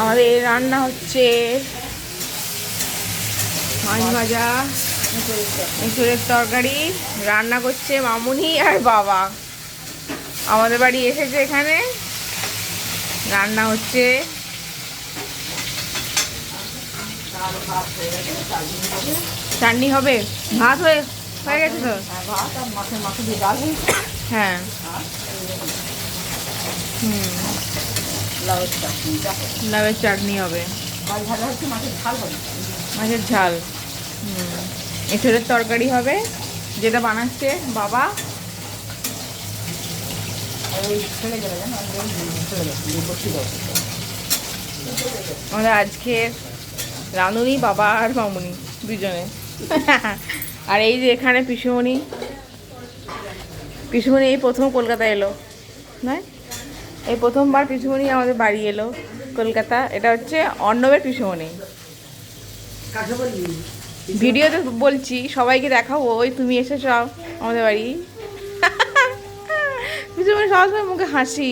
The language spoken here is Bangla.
আমাদের রান্না হচ্ছে মাছ ভাজা, এঁচুড়ের তরকারি। রান্না করছে মামুনি আর বাবা। আমাদের বাড়ি এসেছে, এখানে রান্না হচ্ছে। চাটনি হবে, ভাত হয়ে গেছে তো। হ্যাঁ, লাউয়ের চাটনি হবে, মাছের ঝাল। এঁচুড়ের তরকারি হবে, যেটা বানাচ্ছে বাবা। আমাদের আজকে রাঁধুনি বাবা আর মামুনি দুজনে। আর এই যে এখানে পিসুমণি এই প্রথম কলকাতা এলো, নয় এই প্রথমবার পিসুমণি আমাদের বাড়ি এলো কলকাতা। এটা হচ্ছে অর্ণবের পিসুমণি। ভিডিওতে বলছি সবাইকে দেখাবো, ওই তুমি এসেছো আমাদের বাড়ি। পিসুমণি সবসময় মুখে হাসি।